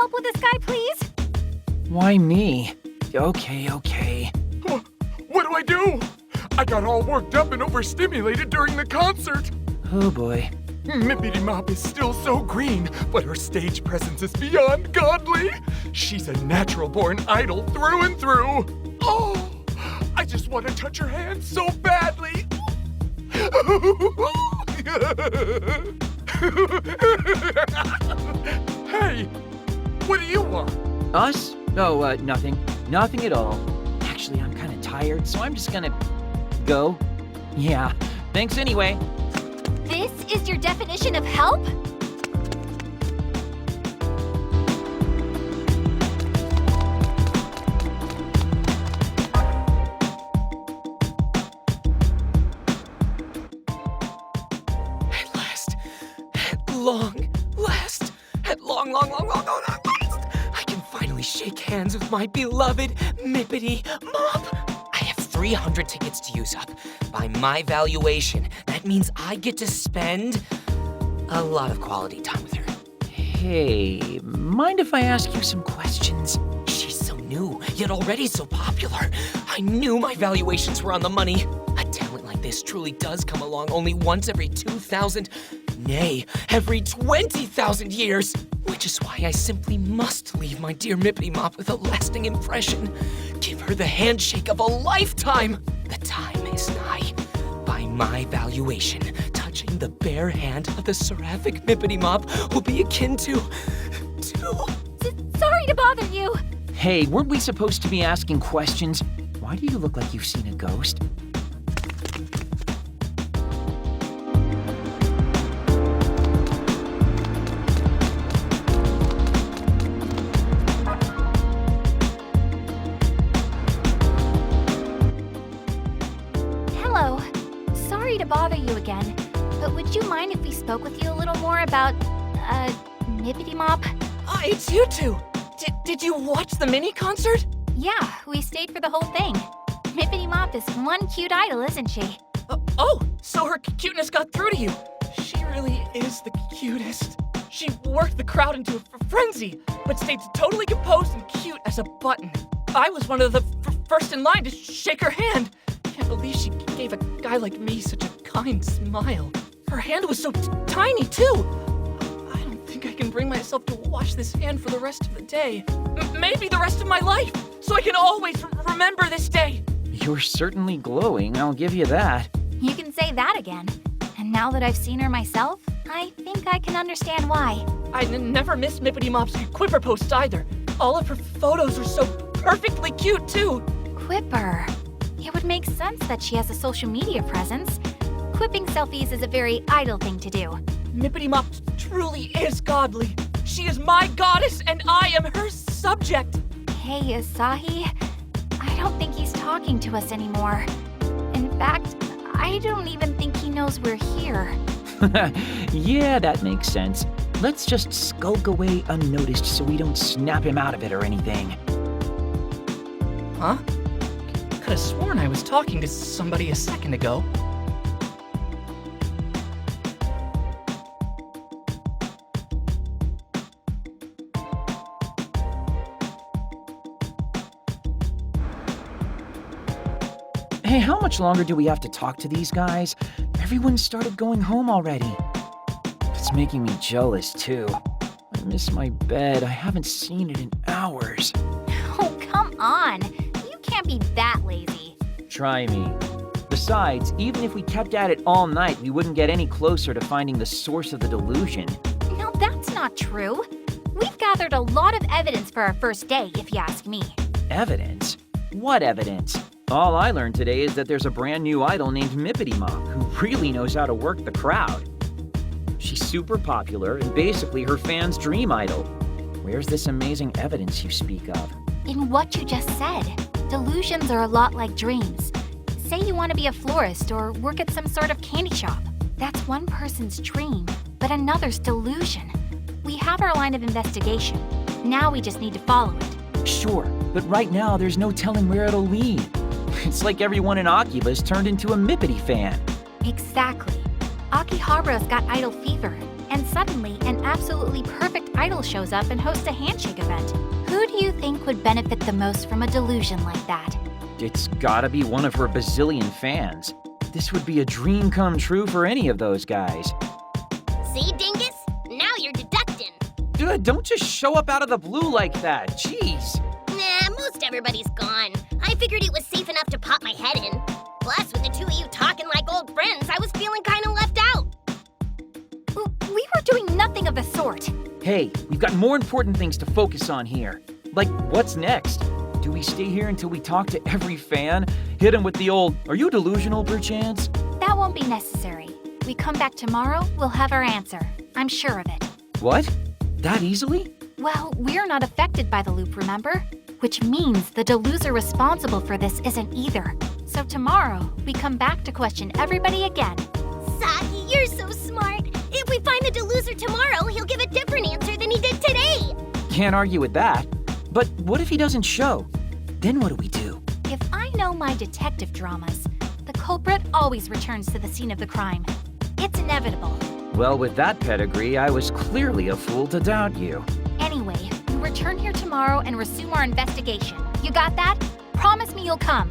help with this guy, please? Why me? Okay. What do I do? I got all worked up and overstimulated during the concert. Oh boy. Mippity Mop is still so green, but her stage presence is beyond godly. She's a natural-born idol through and through. Oh, I just want to touch her hand so badly. Hey, what do you want? Us? Oh, nothing. Nothing at all. Actually, I'm kind of tired, so I'm just gonna go. Yeah, thanks anyway. This is your definition of help? At long last, I can finally shake hands with my beloved Mippity Mop. I have 300 tickets to use up. By my valuation, that means I get to spend a lot of quality time with her. Hey, mind if I ask you some questions? She's so new, yet already so popular. I knew my valuations were on the money. A talent like this truly does come along only once every 2,000, nay, every 20,000 years. Which is why I simply must leave my dear Mippity Mop with a lasting impression. Give her the handshake of a lifetime. The time is nigh. By my valuation, touching the bare hand of the seraphic Mippity Mop will be akin to... Sorry to bother you. Hey, weren't we supposed to be asking questions? Why do you look like you've seen a ghost? Hello. Sorry to bother you again, but would you mind if we spoke with you a little more about, Mippity Mop? It's you two. Did you watch the mini concert? Yeah, we stayed for the whole thing. Mippity Mop is one cute idol, isn't she? So her cuteness got through to you. She really is the cutest. She worked the crowd into a frenzy, but stayed totally composed and cute as a button. I was one of the first in line to shake her hand. Can't believe she gave a guy like me such a kind smile. Her hand was so tiny, too. I don't think I can bring myself to wash this hand for the rest of the day. Maybe the rest of my life, so I can always remember this day. You're certainly glowing, I'll give you that. You can say that again. And now that I've seen her myself, I think I can understand why. I never missed Mippity Mop's Quipper posts either. All of her photos are so perfectly cute, too. Quipper. It would make sense that she has a social media presence. Quipping selfies is a very idle thing to do. Mippity Mop truly is godly. She is my goddess, and I am her subject. Hey, Asahi. I don't think he's talking to us anymore. In fact, I don't even think he knows we're here. Yeah, that makes sense. Let's just skulk away unnoticed so we don't snap him out of it or anything. Huh? Could have sworn I was talking to somebody a second ago. Hey, how much longer do we have to talk to these guys? Everyone started going home already. It's making me jealous, too. I miss my bed. I haven't seen it in hours. Oh, come on. You can't be that lazy. Try me. Besides, even if we kept at it all night, we wouldn't get any closer to finding the source of the delusion. No, that's not true. We've gathered a lot of evidence for our first day, if you ask me. Evidence? What evidence? All I learned today is that there's a brand new idol named Mippity Mop who really knows how to work the crowd. She's super popular and basically her fans' dream idol. Where's this amazing evidence you speak of? In what you just said, delusions are a lot like dreams. Say you want to be a florist or work at some sort of candy shop. That's one person's dream, but another's delusion. We have our line of investigation. Now we just need to follow it. Sure, but right now there's no telling where it'll lead. It's like everyone in AKIBA'S turned into a Mippity fan. Exactly. Akiba Akihabara's got idol fever, and suddenly an absolutely perfect idol shows up and hosts a handshake event. Who do you think would benefit the most from a delusion like that? It's gotta be one of her bazillion fans. This would be a dream come true for any of those guys. See, Dingus? Now you're deducting. Dude, don't just show up out of the blue like that. Jeez. Nah, most everybody's gone. I figured it was safe enough to pop my head in. Plus, with the two of you talking like old friends, I was feeling kinda left out. We were doing nothing of the sort. Hey, we've got more important things to focus on here. Like, what's next? Do we stay here until we talk to every fan? Hit him with the old, "Are you delusional, perchance?" That won't be necessary. We come back tomorrow, we'll have our answer. I'm sure of it. What? That easily? Well, we're not affected by the loop, remember? Which means the deluser responsible for this isn't either. So tomorrow, we come back to question everybody again. Saki, you're so smart. If we find the deluser tomorrow, he'll give a different answer than he did today. Can't argue with that. But what if he doesn't show? Then what do we do? If I know my detective dramas, the culprit always returns to the scene of the crime. It's inevitable. Well, with that pedigree, I was clearly a fool to doubt you. Anyway, we return here tomorrow and resume our investigation. You got that? Promise me you'll come.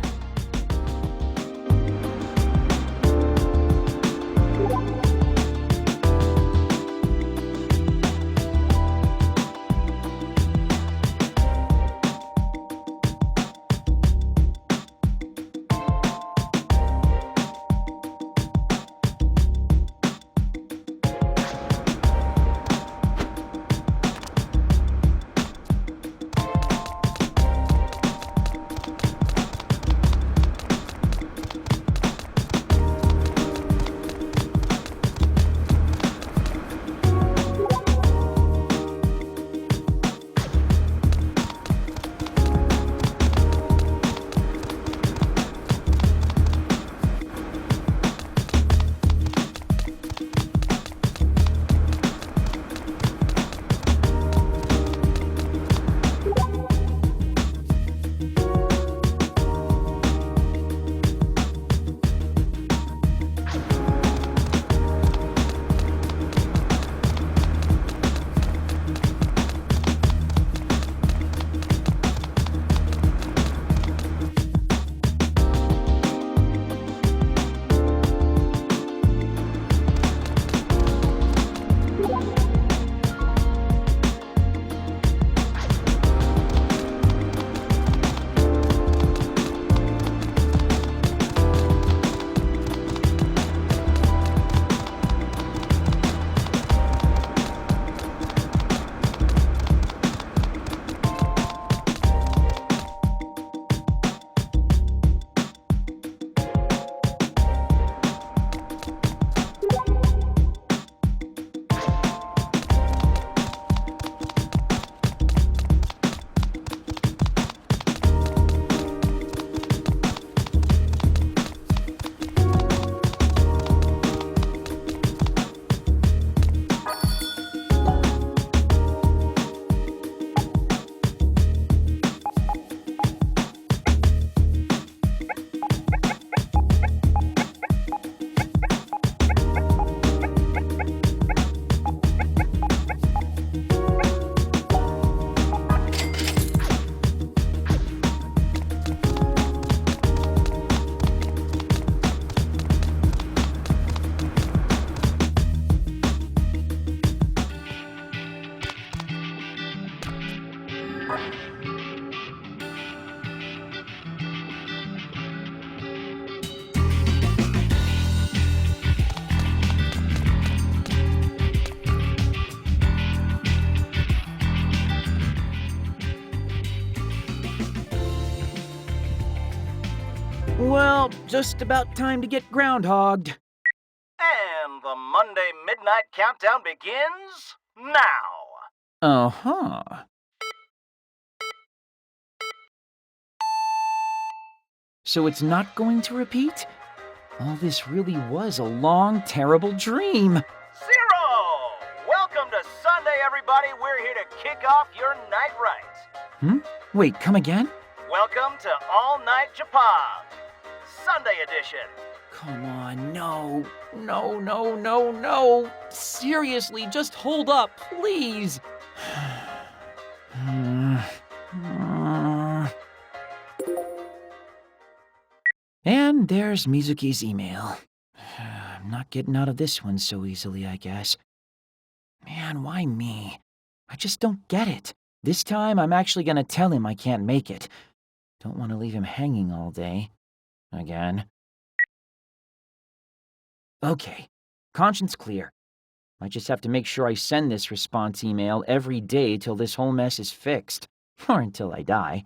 Well, just about time to get groundhogged. And the Monday Midnight Countdown begins now. Uh-huh. So it's not going to repeat? All this really was a long, terrible dream. Zero! Welcome to Sunday, everybody. We're here to kick off your night right. Wait, come again? Welcome to All Night Japan, Sunday edition. Come on, no. No, no, no, no. Seriously, just hold up, please. And there's Mizuki's email. I'm not getting out of this one so easily, I guess. Man, why me? I just don't get it. This time, I'm actually gonna tell him I can't make it. Don't want to leave him hanging all day. Again. Okay, conscience clear. I just have to make sure I send this response email every day till this whole mess is fixed. Or until I die.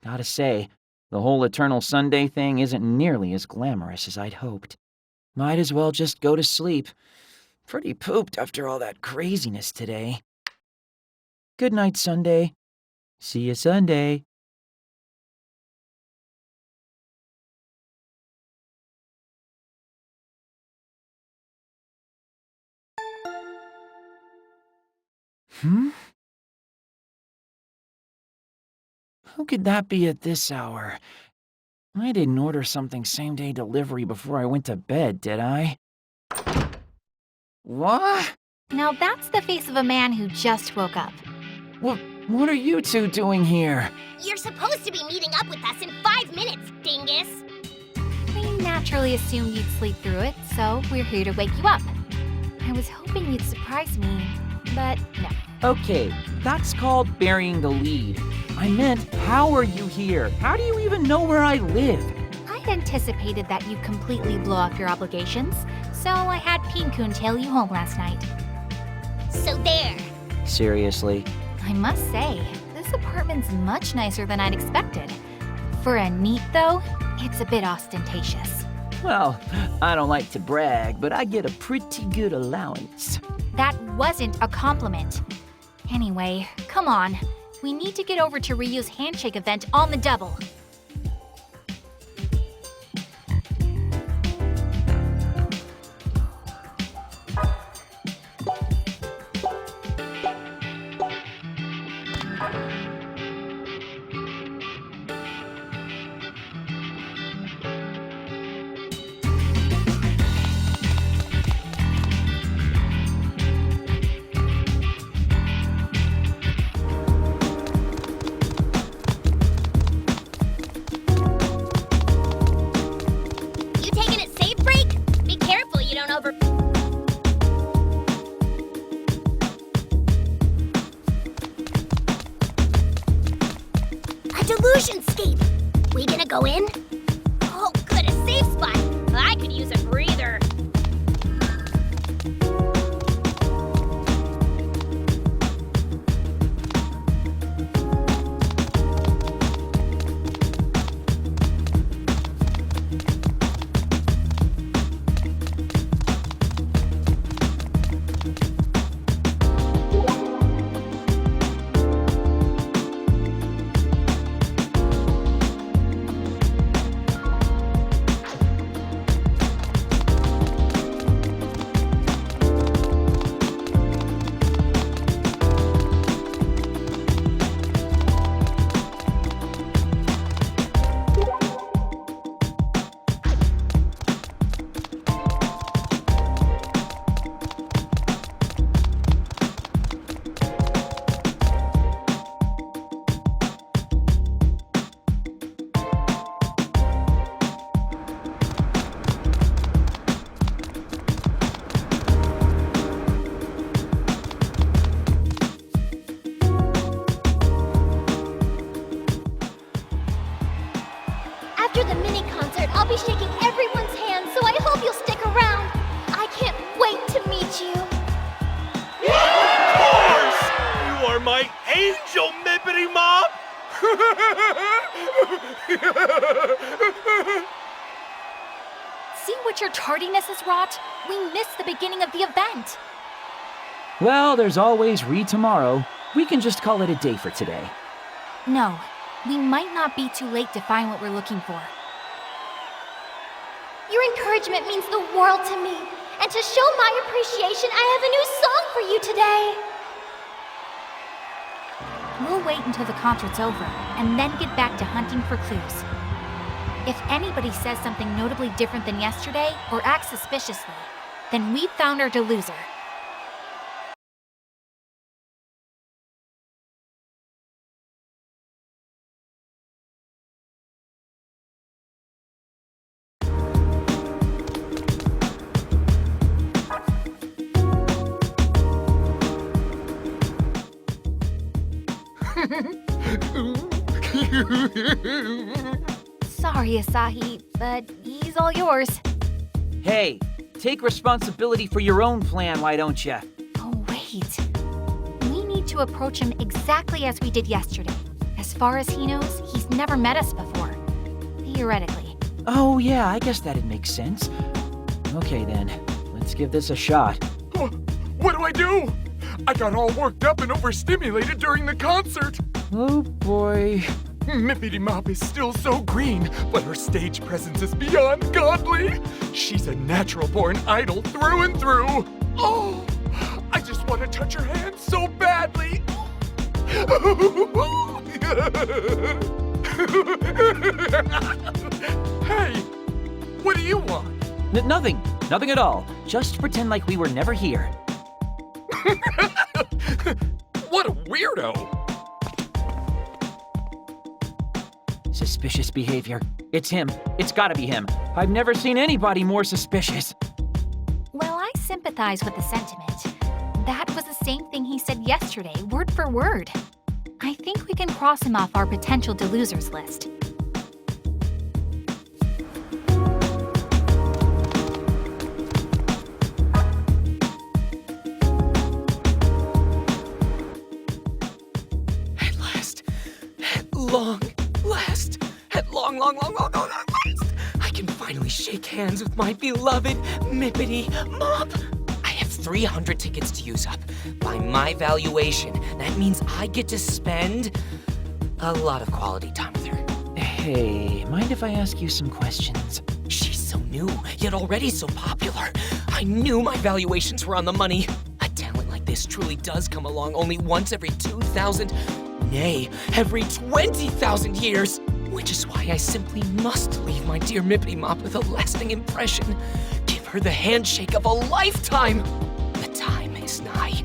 Gotta say, the whole Eternal Sunday thing isn't nearly as glamorous as I'd hoped. Might as well just go to sleep. Pretty pooped after all that craziness today. Good night, Sunday. See you Sunday. Who could that be at this hour? I didn't order something same-day delivery before I went to bed, did I? What? Now that's the face of a man who just woke up. What are you two doing here? You're supposed to be meeting up with us in 5 minutes, dingus. We naturally assumed you'd sleep through it, so we're here to wake you up. I was hoping you'd surprise me, but no. Okay, that's called burying the lead. I meant, how are you here? How do you even know where I live? I'd anticipated that you'd completely blow off your obligations, so I had Pin-kun tail you home last night. So there. Seriously? I must say, this apartment's much nicer than I'd expected. For a neat, though, it's a bit ostentatious. Well, I don't like to brag, but I get a pretty good allowance. That wasn't a compliment. Anyway, come on. We need to get over to Ryu's handshake event on the double. You taking a safe break? Be careful you don't over... A delusionscape! We gonna go in? Oh, good, a safe spot. I could use a breather. After the mini concert, I'll be shaking everyone's hand, so I hope you'll stick around. I can't wait to meet you. Of course! You are my angel, Mippity Mop! See what your tardiness has wrought? We missed the beginning of the event. Well, there's always tomorrow. We can just call it a day for today. No, we might not be too late to find what we're looking for. Your encouragement means the world to me. And to show my appreciation, I have a new song for you today. We'll wait until the concert's over, and then get back to hunting for clues. If anybody says something notably different than yesterday or acts suspiciously, then we've found our deluser. Sorry, Asahi, but he's all yours. Hey, take responsibility for your own plan, why don't ya? Oh, wait. We need to approach him exactly as we did yesterday. As far as he knows, he's never met us before. Theoretically. Oh, yeah, I guess that'd make sense. Okay, then. Let's give this a shot. What do I do? I got all worked up and overstimulated during the concert. Oh, boy. Mippity Mop is still so green, but her stage presence is beyond godly. She's a natural-born idol through and through. Oh, I just want to touch her hand so badly. Hey, what do you want? Nothing. Nothing at all. Just pretend like we were never here. What a weirdo. Suspicious behavior. It's him. It's gotta be him. I've never seen anybody more suspicious. Well, I sympathize with the sentiment. That was the same thing he said yesterday, word for word. I think we can cross him off our potential delusers list. At long last, I can finally shake hands with my beloved Mippity Mop. I have 300 tickets to use up. By my valuation, that means I get to spend a lot of quality time with her. Hey, mind if I ask you some questions? She's so new, yet already so popular. I knew my valuations were on the money. A talent like this truly does come along only once every 2,000, nay, every 20,000 years. Which is why I simply must leave my dear Mippity Mop with a lasting impression. Give her the handshake of a lifetime. The time is nigh.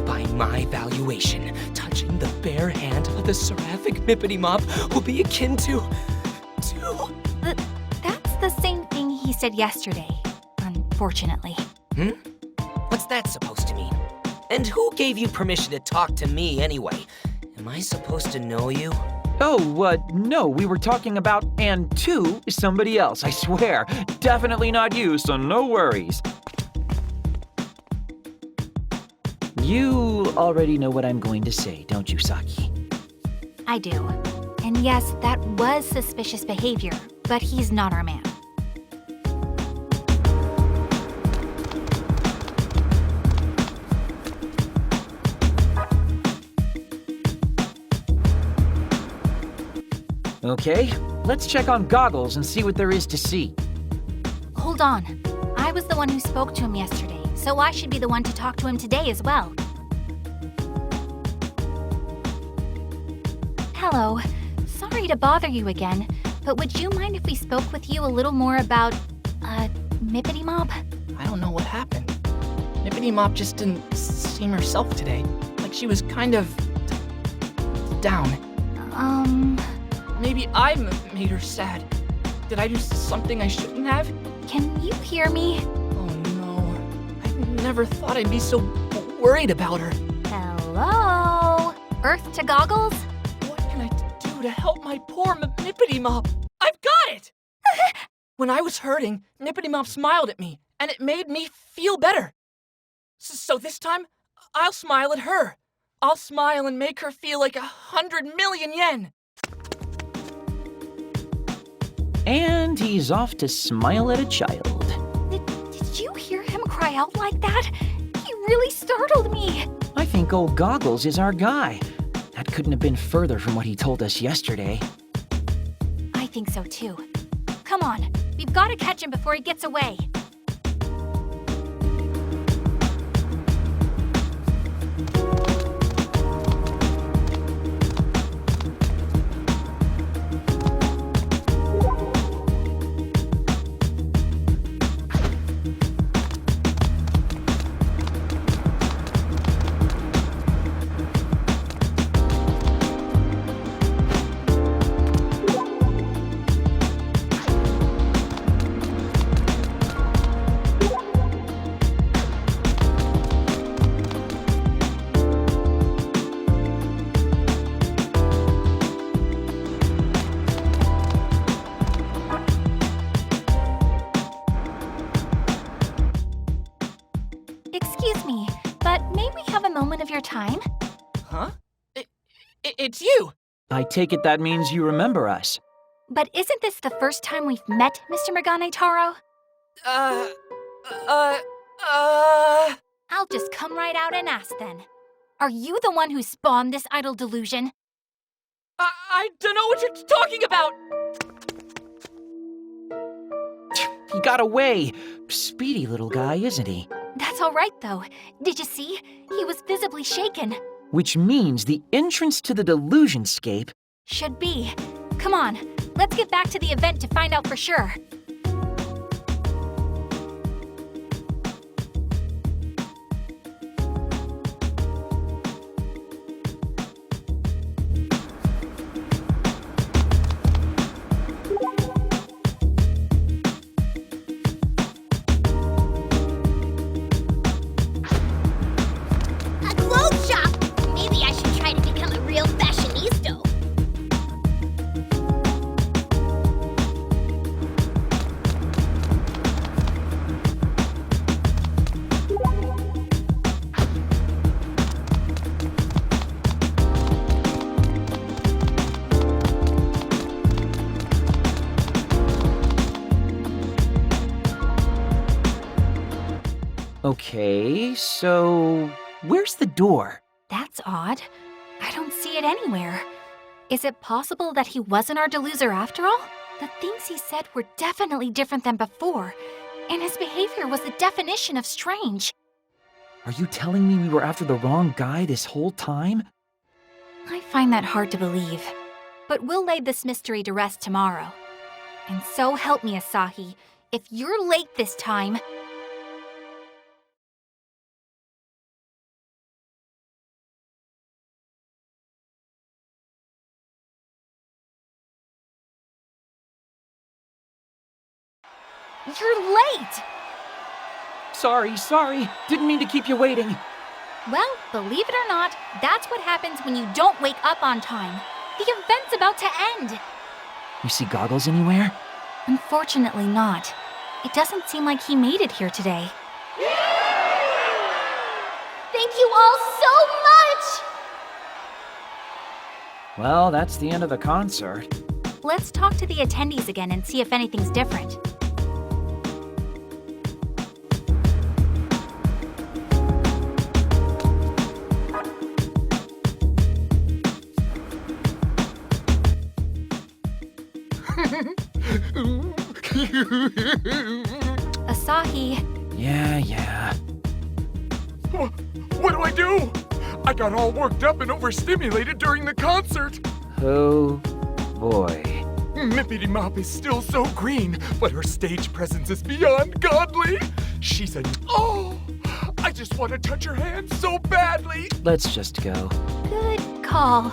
By my valuation, touching the bare hand of the seraphic Mippity Mop will be akin to... That's the same thing he said yesterday, unfortunately. What's that supposed to mean? And who gave you permission to talk to me anyway? Am I supposed to know you? Oh, no, we were talking about and to somebody else, I swear. Definitely not you, so no worries. You already know what I'm going to say, don't you, Saki? I do. And yes, that was suspicious behavior, but he's not our man. Okay, let's check on Goggles and see what there is to see. Hold on. I was the one who spoke to him yesterday, so I should be the one to talk to him today as well. Hello. Sorry to bother you again, but would you mind if we spoke with you a little more about, Mippity Mop? I don't know what happened. Mippity Mop just didn't seem herself today. Like she was kind of... down. Maybe I made her sad. Did I do something I shouldn't have? Can you hear me? Oh no. I never thought I'd be so worried about her. Hello? Earth to Goggles? What can I do to help my poor Mippity Mop? I've got it! When I was hurting, Mippity Mop smiled at me, and it made me feel better. So this time, I'll smile at her. I'll smile and make her feel like 100 million yen. And he's off to smile at a child. Did you hear him cry out like that? He really startled me. I think old Goggles is our guy. That couldn't have been further from what he told us yesterday. I think so too. Come on, we've got to catch him before he gets away. Excuse me, but may we have a moment of your time? Huh? It's you! I take it that means you remember us. But isn't this the first time we've met, Mr. Megane Taro? I'll just come right out and ask then. Are you the one who spawned this idol delusion? I don't know what you're talking about! He got away. Speedy little guy, isn't he? That's all right, though. Did you see? He was visibly shaken. Which means the entrance to the delusionscape. Should be. Come on, let's get back to the event to find out for sure. A clothes shop! Maybe I should try to become a real fashionista. Okay, so where's the door? That's odd. I don't see it anywhere. Is it possible that he wasn't our deluser after all? The things he said were definitely different than before, and his behavior was the definition of strange. Are you telling me we were after the wrong guy this whole time? I find that hard to believe. But we'll lay this mystery to rest tomorrow. And so help me, Asahi, if you're late this time... You're late! Sorry. Didn't mean to keep you waiting. Well, believe it or not, that's what happens when you don't wake up on time. The event's about to end. You see Goggles anywhere? Unfortunately not. It doesn't seem like he made it here today. Thank you all so much! Well, that's the end of the concert. Let's talk to the attendees again and see if anything's different. Asahi, Yeah. What do I do? I got all worked up and overstimulated during the concert. Oh, boy. Mippity Mop is still so green, but her stage presence is beyond godly. She's a... Oh! I just want to touch her hand so badly. Let's just go. good call.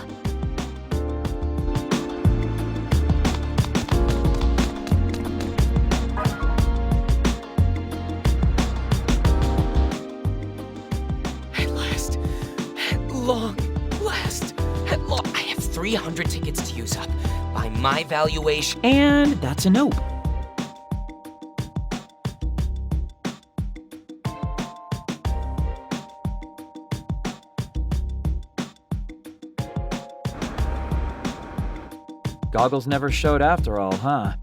At long, I have 300 tickets to use up. By my valuation, And that's a nope. Goggles never showed after all, huh?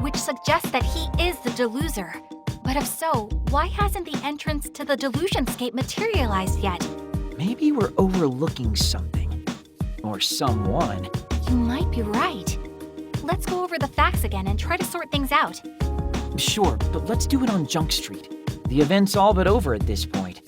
Which suggests that he is the deluser. But if so, why hasn't the entrance to the delusionscape materialized yet? Maybe we're overlooking something. Or someone. You might be right. Let's go over the facts again and try to sort things out. Sure, but let's do it on Junk Street. The event's all but over at this point.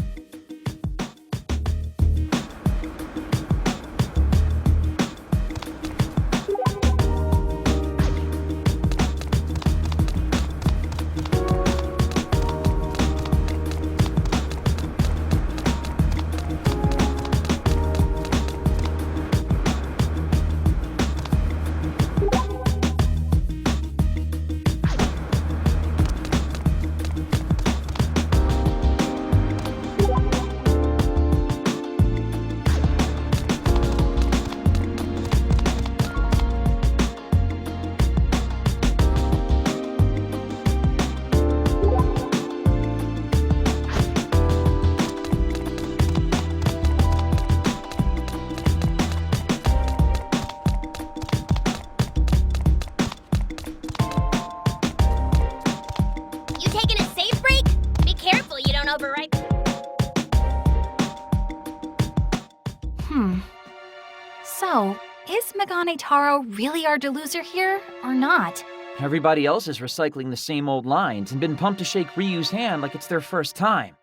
So, is Megane Taro really our deluser here, or not? Everybody else is recycling the same old lines and been pumped to shake Ryu's hand like it's their first time.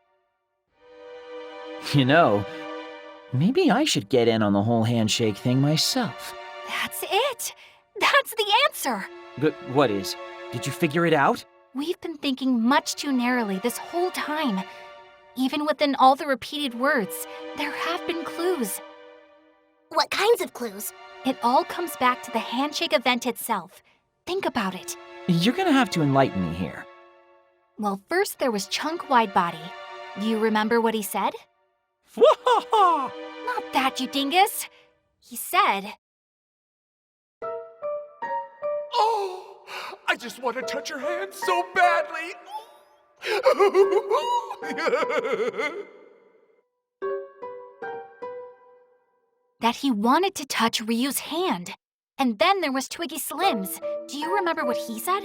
You know, maybe I should get in on the whole handshake thing myself. That's it! That's the answer! But what is? Did you figure it out? We've been thinking much too narrowly this whole time. Even within all the repeated words, there have been clues. What kinds of clues? It all comes back to the handshake event itself. Think about it. You're gonna have to enlighten me here. Well, first there was Chunk Widebody. Do you remember what he said? Wahaha! Not that, you dingus! He said, Oh, I just want to touch your hand so badly. that he wanted to touch Ryu's hand. And then there was Twiggy Slims. Do you remember what he said?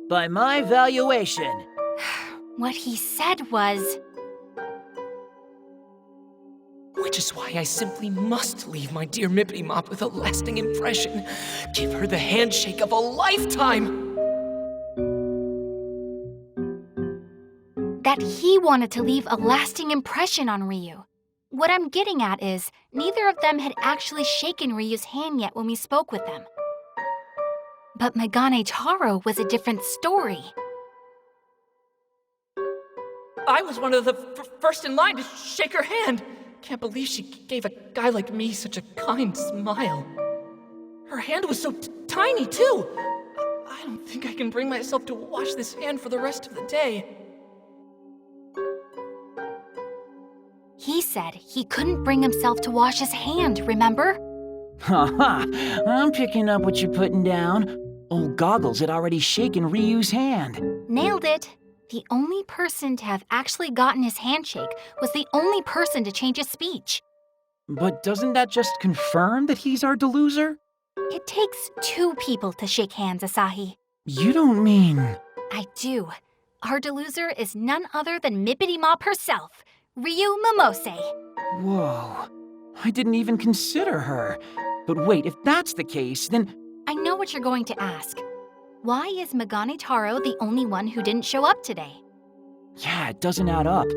By my valuation. What he said was, Which is why I simply must leave my dear Mippity Mop with a lasting impression. Give her the handshake of a lifetime! that he wanted to leave a lasting impression on Ryu. What I'm getting at is, neither of them had actually shaken Ryu's hand yet when we spoke with them. But Megane Taro was a different story. I was one of the first in line to shake her hand. Can't believe she gave a guy like me such a kind smile. Her hand was so tiny, too. I don't think I can bring myself to wash this hand for the rest of the day. He said he couldn't bring himself to wash his hand, remember? Haha, I'm picking up what you're putting down. Old Goggles had already shaken Ryu's hand. Nailed it. The only person to have actually gotten his handshake was the only person to change his speech. But doesn't that just confirm that he's our deluser? It takes two people to shake hands, Asahi. You don't mean... I do. Our deluser is none other than Mippity Mop herself, Ryu Momose. Whoa, I didn't even consider her. But wait, if that's the case, then... I know what you're going to ask. Why is Megane Taro the only one who didn't show up today? Yeah, it doesn't add up.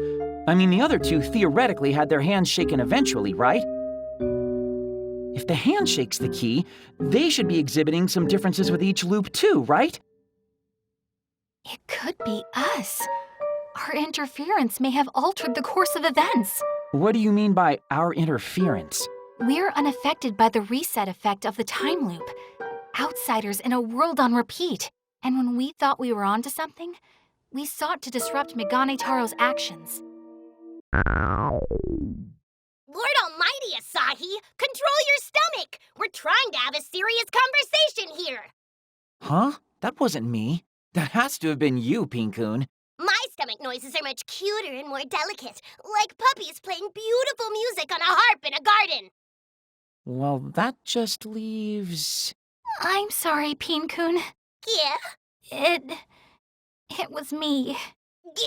I mean, the other two theoretically had their hands shaken eventually, right? If the handshake's the key, they should be exhibiting some differences with each loop too, right? It could be us. Our interference may have altered the course of events. What do you mean by our interference? We're unaffected by the reset effect of the time loop. Outsiders in a world on repeat. And when we thought we were onto something, we sought to disrupt Megane Taro's actions. Lord almighty, Asahi! Control your stomach! We're trying to have a serious conversation here! Huh? That wasn't me. That has to have been you, Pinkun. My stomach noises are much cuter and more delicate, like puppies playing beautiful music on a harp in a garden. Well, that just leaves... I'm sorry, Peen-kun. Yeah? It was me.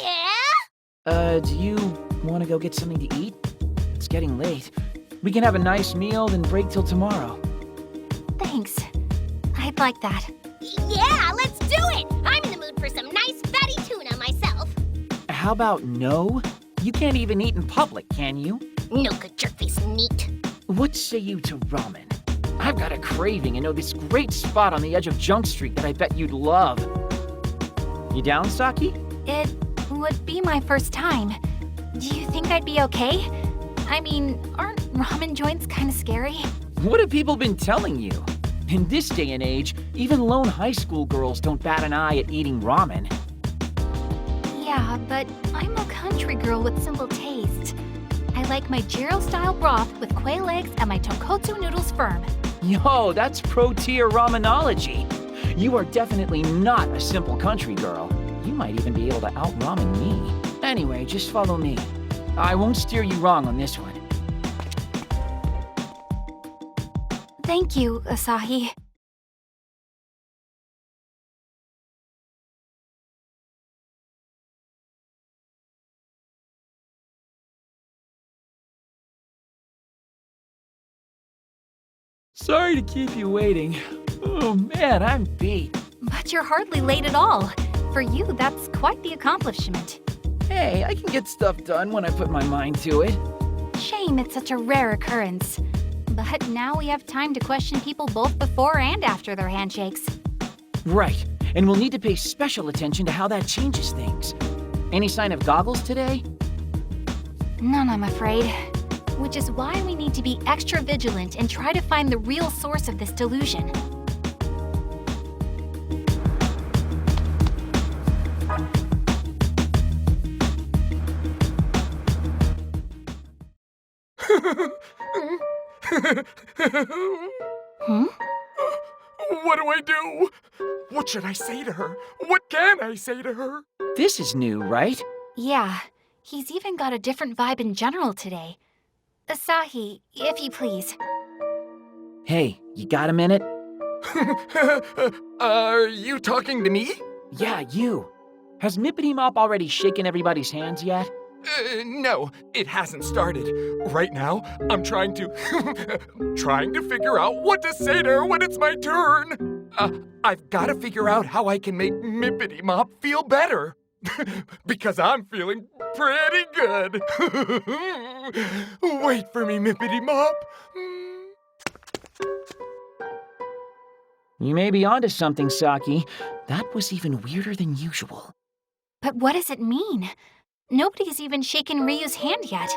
Yeah? Do you want to go get something to eat? It's getting late. We can have a nice meal, then break till tomorrow. Thanks. I'd like that. Yeah, let's do it! I'm in the mood for some nice fatty tuna myself. How about no? You can't even eat in public, can you? No good jerk-face neat. What say you to ramen? I've got a craving and know this great spot on the edge of Junk Street that I bet you'd love. You down, Saki? It would be my first time. Do you think I'd be okay? I mean, aren't ramen joints kind of scary? What have people been telling you? In this day and age, even lone high school girls don't bat an eye at eating ramen. Yeah, but I'm a country girl with simple taste. I like my gyro-style broth with quail eggs and my tonkotsu noodles firm. Yo, that's pro-tier ramenology. You are definitely not a simple country girl. You might even be able to out-ramen me. Anyway, just follow me. I won't steer you wrong on this one. Thank you, Asahi. Sorry to keep you waiting. Oh man, I'm beat. But you're hardly late at all. For you, that's quite the accomplishment. Hey, I can get stuff done when I put my mind to it. Shame it's such a rare occurrence. But now we have time to question people both before and after their handshakes. Right, and we'll need to pay special attention to how that changes things. Any sign of goggles today? None, I'm afraid. Which is why we need to be extra vigilant and try to find the real source of this delusion. Hmm? What do I do? What should I say to her? What can I say to her? This is new, right? Yeah, he's even got a different vibe in general today. Asahi, if you please. Hey, you got a minute? Are you talking to me? Yeah, you. Has Mippity Mop already shaken everybody's hands yet? No, it hasn't started. Right now, I'm trying to figure out what to say to her when it's my turn. I've got to figure out how I can make Mippity Mop feel better. Because I'm feeling pretty good. Wait for me, Mippity Mop. You may be onto something, Saki. That was even weirder than usual. But what does it mean? Nobody's even shaken Ryu's hand yet.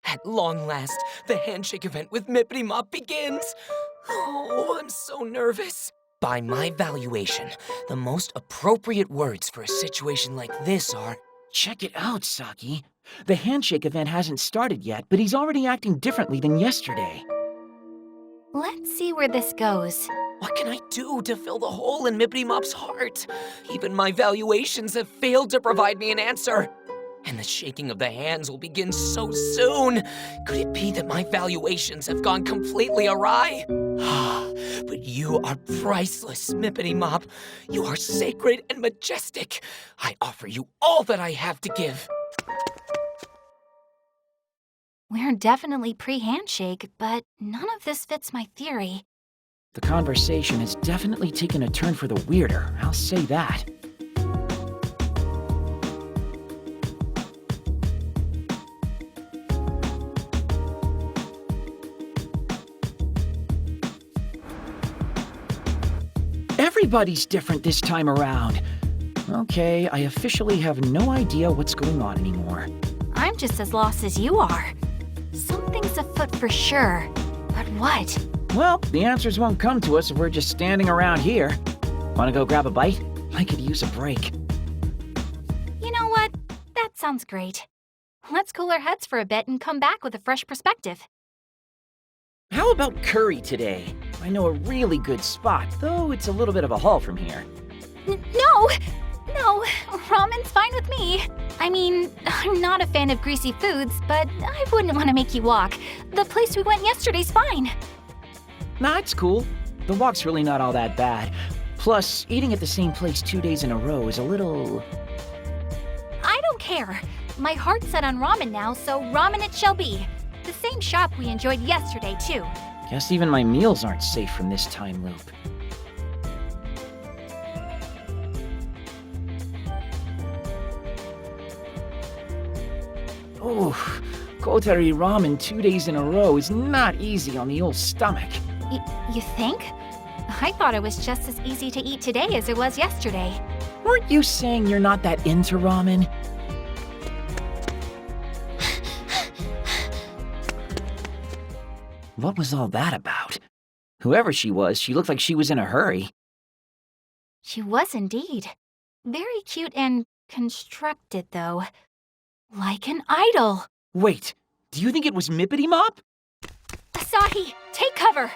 At long last, the handshake event with Mippity Mop begins. Oh, I'm so nervous. By my valuation, the most appropriate words for a situation like this are, Check it out, Saki. The handshake event hasn't started yet, but he's already acting differently than yesterday. Let's see where this goes. what can I do to fill the hole in Mippity Mop's heart? Even my valuations have failed to provide me an answer. And the shaking of the hands will begin so soon. Could it be that my valuations have gone completely awry? But you are priceless, Mippity Mop. You are sacred and majestic. I offer you all that I have to give. We're definitely pre-handshake, but none of this fits my theory. The conversation has definitely taken a turn for the weirder, I'll say that. Everybody's different this time around. Okay, I officially have no idea what's going on anymore. I'm just as lost as you are. Something's afoot for sure, but what? Well, the answers won't come to us if we're just standing around here. Wanna go grab a bite? I could use a break. You know what? That sounds great. Let's cool our heads for a bit and come back with a fresh perspective. How about curry today? I know a really good spot, though it's a little bit of a haul from here. No, ramen's fine with me. I mean, I'm not a fan of greasy foods, but I wouldn't want to make you walk. The place we went yesterday's fine. Nah, it's cool. The walk's really not all that bad. Plus, eating at the same place 2 days in a row is a little... I don't care. My heart's set on ramen now, so ramen it shall be. The same shop we enjoyed yesterday, too. Guess even my meals aren't safe from this time loop. Oh, Kotari ramen 2 days in a row is not easy on the old stomach. You think? I thought it was just as easy to eat today as it was yesterday. Weren't you saying you're not that into ramen? What was all that about? Whoever she was, she looked like she was in a hurry. She was indeed. Very cute and constructed, though. Like an idol. Wait, do you think it was Mippity Mop? Asahi, take cover!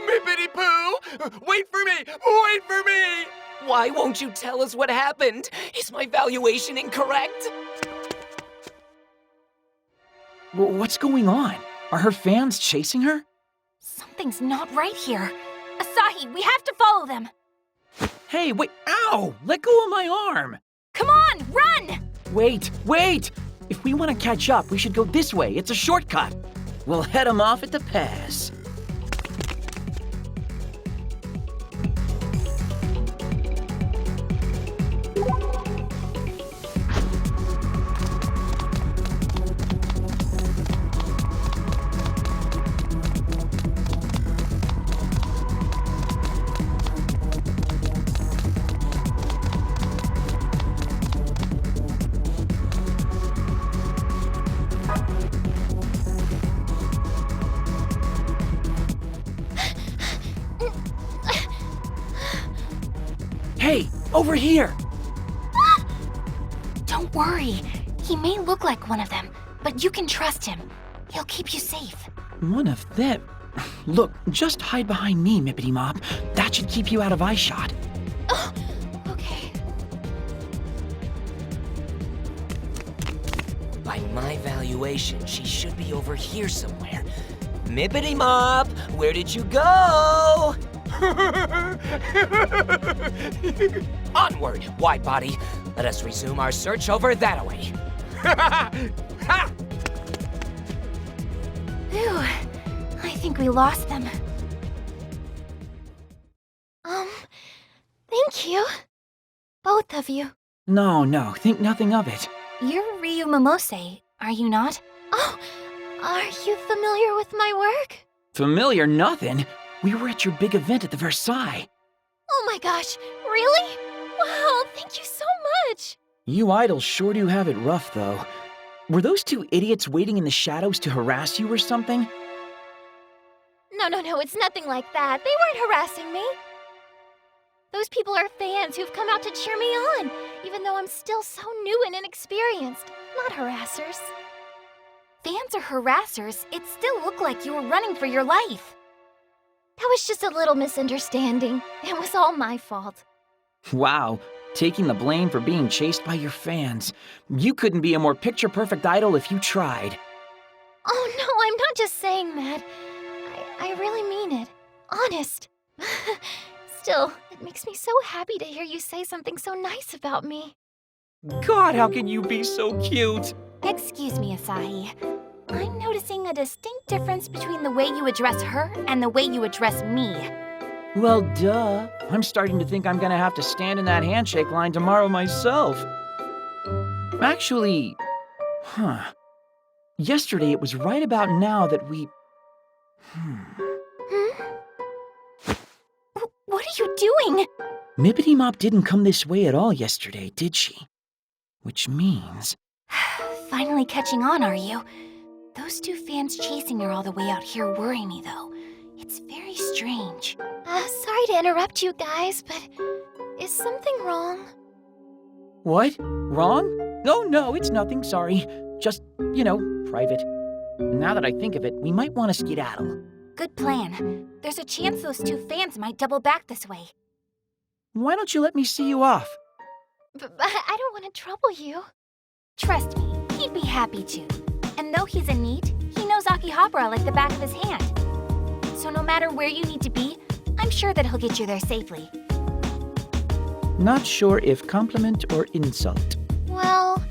Mippity Poo! Wait for me! Wait for me! Why won't you tell us what happened? Is my valuation incorrect? What's going on? Are her fans chasing her? Something's not right here. Asahi, we have to follow them. Hey, wait, ow! Let go of my arm! Come on, run! Wait! If we want to catch up, we should go this way. It's a shortcut. We'll head them off at the pass. Hey, over here! Don't worry. He may look like one of them, but you can trust him. He'll keep you safe. One of them? Look, just hide behind me, Mippity Mop. That should keep you out of eyeshot. Oh, okay. By my valuation, she should be over here somewhere. Mippity Mop, where did you go? Onward, wide body. Let us resume our search over that way. Phew, I think we lost them. Thank you. Both of you. No, think nothing of it. You're Ryu Momose, are you not? Oh, are you familiar with my work? Familiar nothing. We were at your big event at the Versailles. Oh my gosh, really? Wow, thank you so much. You idols sure do have it rough, though. Were those two idiots waiting in the shadows to harass you or something? No, it's nothing like that. They weren't harassing me. Those people are fans who've come out to cheer me on, even though I'm still so new and inexperienced. Not harassers. Fans or harassers, it still looked like you were running for your life. That was just a little misunderstanding. It was all my fault. Wow, taking the blame for being chased by your fans. You couldn't be a more picture-perfect idol if you tried. Oh no, I'm not just saying that. I really mean it. Honest. Still, it makes me so happy to hear you say something so nice about me. God, how can you be so cute? Excuse me, Asahi. I'm noticing a distinct difference between the way you address her and the way you address me. Well, duh. I'm starting to think I'm gonna have to stand in that handshake line tomorrow myself. Actually, yesterday it was right about now that we... What are you doing? Mippity Mop didn't come this way at all yesterday, did she? Which means... Finally catching on, are you? Those two fans chasing her all the way out here worry me, though. It's very strange. Sorry to interrupt you guys, but is something wrong? What? Wrong? Oh, no, it's nothing, sorry. Just, private. Now that I think of it, we might want to skedaddle. Good plan. There's a chance those two fans might double back this way. Why don't you let me see you off? But I don't want to trouble you. Trust me, he'd be happy to. And though he's a NEET, he knows Akihabara like the back of his hand. So no matter where you need to be, I'm sure that he'll get you there safely. Not sure if compliment or insult. Well,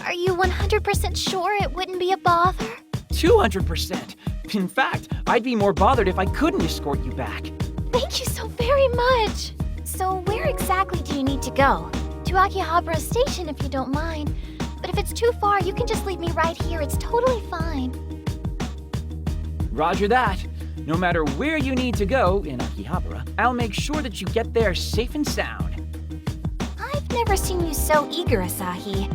are you 100% sure it wouldn't be a bother? 200%. In fact, I'd be more bothered if I couldn't escort you back. Thank you so very much. So where exactly do you need to go? To Akihabara Station if you don't mind. But if it's too far, you can just leave me right here. It's totally fine. Roger that. No matter where you need to go in Akihabara, I'll make sure that you get there safe and sound. I've never seen you so eager, Asahi.